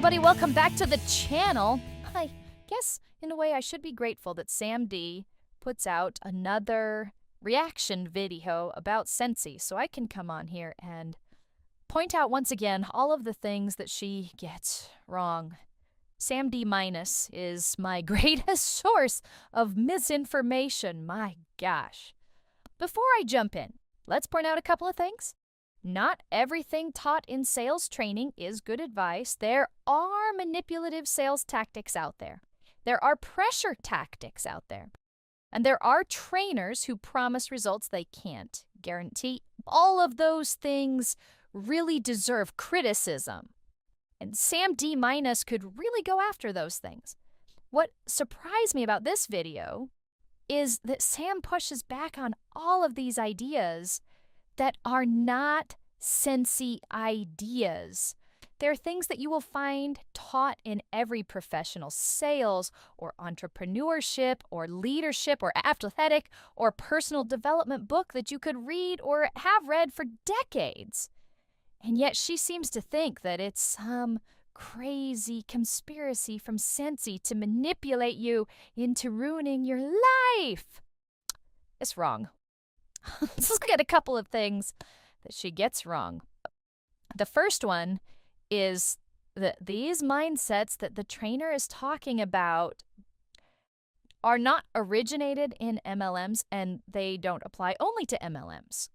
everybody, welcome back to the channel. I guess, in a way, I should be grateful that Sam D puts out another reaction video about Scentsy, so I can come on here and point out once again all of the things that she gets wrong. Sam D minus is my greatest source of misinformation, my gosh. Before I jump in, let's point out a couple of things. Not everything taught in sales training is good advice. There are manipulative sales tactics out there. There are pressure tactics out there. And there are trainers who promise results they can't guarantee. All of those things really deserve criticism. And Sam D minus could really go after those things. What surprised me about this video is that Sam pushes back on all of these ideas that are not Scentsy ideas. They're things that you will find taught in every professional sales or entrepreneurship or leadership or athletic or personal development book that you could read or have read for decades. And yet she seems to think that it's some crazy conspiracy from Scentsy to manipulate you into ruining your life. It's wrong. Let's look at a couple of things that she gets wrong. The first one is that these mindsets that the trainer is talking about are not originated in MLMs, and they don't apply only to MLMs.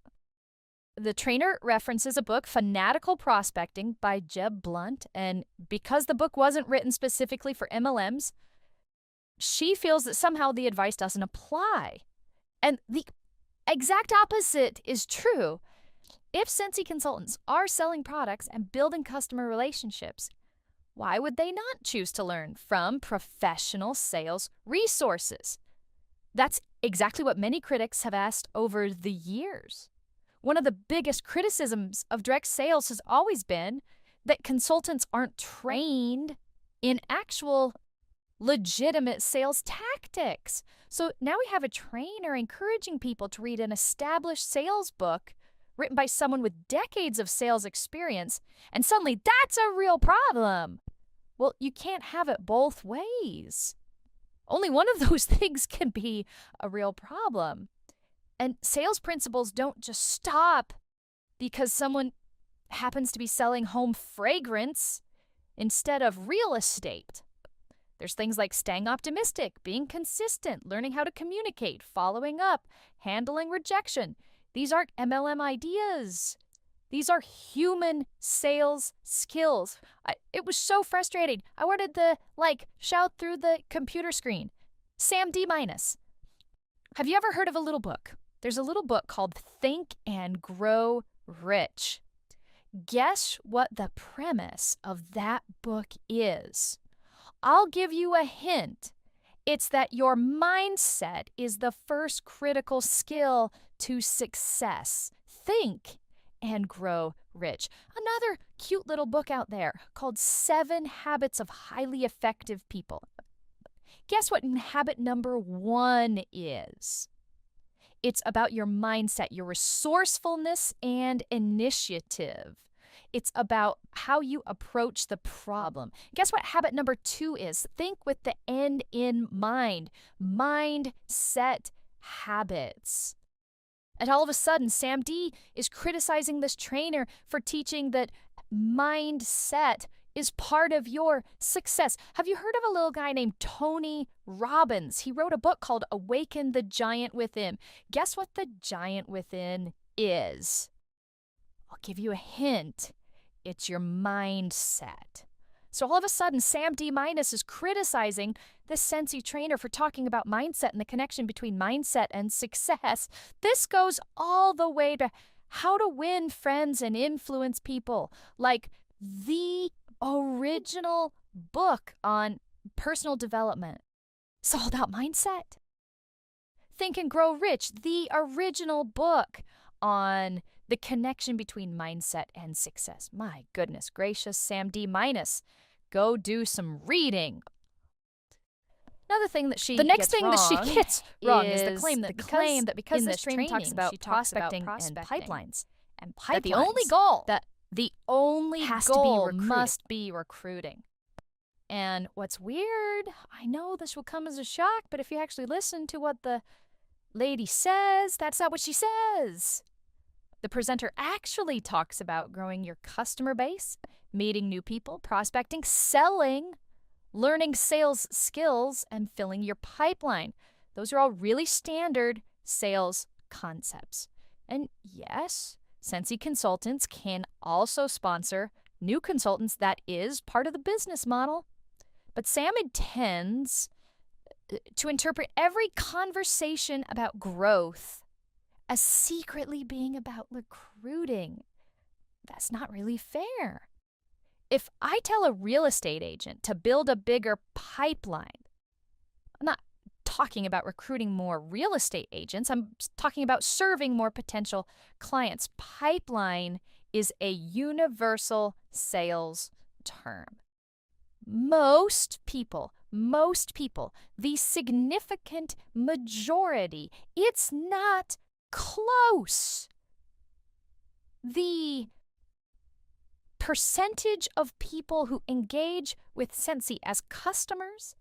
The trainer references a book, Fanatical Prospecting by Jeb Blunt, and because the book wasn't written specifically for MLMs, she feels that somehow the advice doesn't apply. And the exact opposite is true. If Scentsy consultants are selling products and building customer relationships, why would they not choose to learn from professional sales resources? That's exactly what many critics have asked over the years. One of the biggest criticisms of direct sales has always been that consultants aren't trained in actual legitimate sales tactics. So now we have a trainer encouraging people to read an established sales book written by someone with decades of sales experience, and suddenly that's a real problem. Well, you can't have it both ways. Only one of those things can be a real problem. And sales principles don't just stop because someone happens to be selling home fragrance instead of real estate. There's things like staying optimistic, being consistent, learning how to communicate, following up, handling rejection. These aren't MLM ideas. These are human sales skills. It was so frustrating. I wanted to, shout through the computer screen. Sam D minus. Have you ever heard of a little book? There's a little book called Think and Grow Rich. Guess what the premise of that book is? I'll give you a hint. It's that your mindset is the first critical skill to success. Think and Grow Rich. Another cute little book out there called 7 Habits of Highly Effective People. Guess what habit number 1 is? It's about your mindset, your resourcefulness and initiative. It's about how you approach the problem. Guess what habit number 2 is? Think with the end in mind. Mindset habits. And all of a sudden, Sam D is criticizing this trainer for teaching that mindset is part of your success. Have you heard of a little guy named Tony Robbins? He wrote a book called Awaken the Giant Within. Guess what the giant within is? I'll give you a hint. It's your mindset. So all of a sudden, Sam D minus is criticizing the Scentsy trainer for talking about mindset and the connection between mindset and success. This goes all the way to how to win friends and influence people, like the original book on personal development. It's all about mindset. Think and Grow Rich, the original book on the connection between mindset and success. My goodness gracious, Sam D minus, go do some reading. Another thing that she gets wrong is the claim that because this training talks about prospecting and pipelines, that the only goal must be recruiting. And what's weird, I know this will come as a shock, but if you actually listen to what the lady says, that's not what she says. The presenter actually talks about growing your customer base, meeting new people, prospecting, selling, learning sales skills, and filling your pipeline. Those are all really standard sales concepts. And yes, Scentsy consultants can also sponsor new consultants. That is part of the business model. But Sam intends to interpret every conversation about growth as secretly being about recruiting. That's not really fair. If I tell a real estate agent to build a bigger pipeline, I'm not talking about recruiting more real estate agents. I'm talking about serving more potential clients. Pipeline is a universal sales term. Most people, the significant majority, it's not close. The percentage of people who engage with Scentsy as customers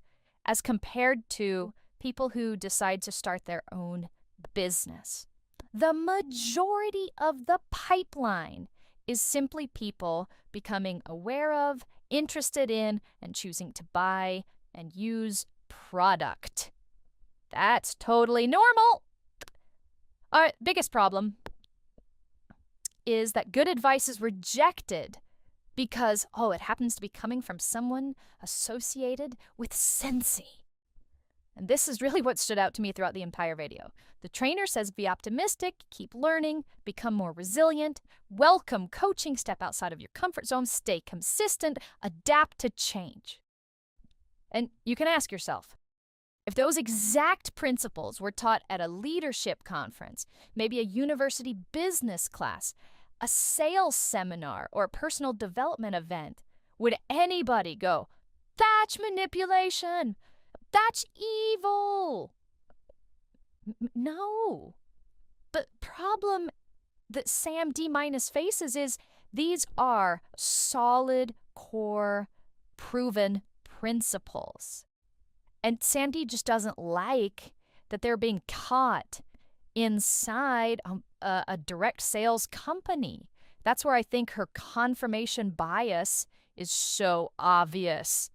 as compared to people who decide to start their own business. The majority of the pipeline is simply people becoming aware of, interested in, and choosing to buy and use product. That's totally normal. Our biggest problem is that good advice is rejected because, it happens to be coming from someone associated with Scentsy. And this is really what stood out to me throughout the entire video. The trainer says be optimistic, keep learning, become more resilient, welcome coaching, step outside of your comfort zone, stay consistent, adapt to change. And you can ask yourself, if those exact principles were taught at a leadership conference, maybe a university business class, a sales seminar, or a personal development event, would anybody go, that's manipulation, that's evil? No. The problem that Sam D- faces is these are solid, core, proven principles. And Sandy just doesn't like that they're being taught inside a direct sales company. That's where I think her confirmation bias is so obvious.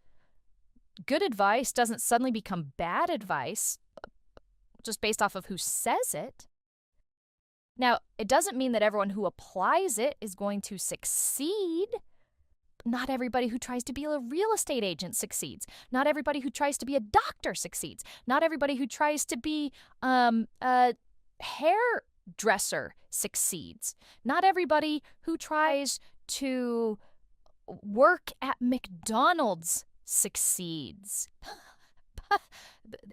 Good advice doesn't suddenly become bad advice just based off of who says it. Now, it doesn't mean that everyone who applies it is going to succeed. Not everybody who tries to be a real estate agent succeeds. Not everybody who tries to be a doctor succeeds. Not everybody who tries to be a hairdresser succeeds. Not everybody who tries to work at McDonald's succeeds.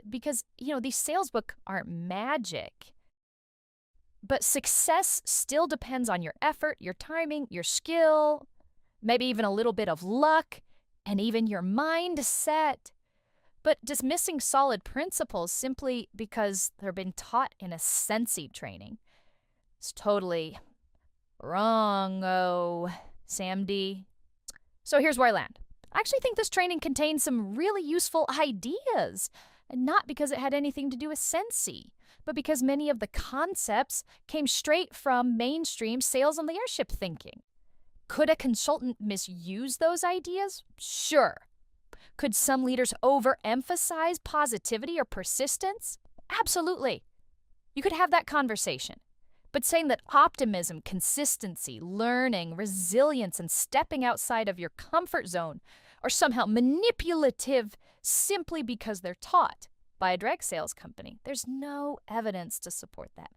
Because, these sales books aren't magic. But success still depends on your effort, your timing, your skill, maybe even a little bit of luck, and even your mindset. But dismissing solid principles simply because they're been taught in a Scentsy training is totally wrong, Sam D. So here's where I land. I actually think this training contains some really useful ideas, and not because it had anything to do with Scentsy, but because many of the concepts came straight from mainstream sales and leadership thinking. Could a consultant misuse those ideas? Sure. Could some leaders overemphasize positivity or persistence? Absolutely. You could have that conversation. But saying that optimism, consistency, learning, resilience, and stepping outside of your comfort zone are somehow manipulative simply because they're taught by a direct sales company, there's no evidence to support that.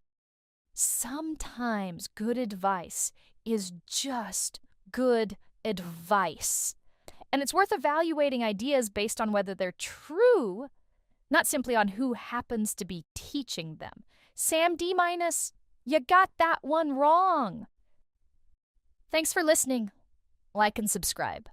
Sometimes good advice is just good advice. And it's worth evaluating ideas based on whether they're true, not simply on who happens to be teaching them. Sam D-, you got that one wrong. Thanks for listening. Like and subscribe.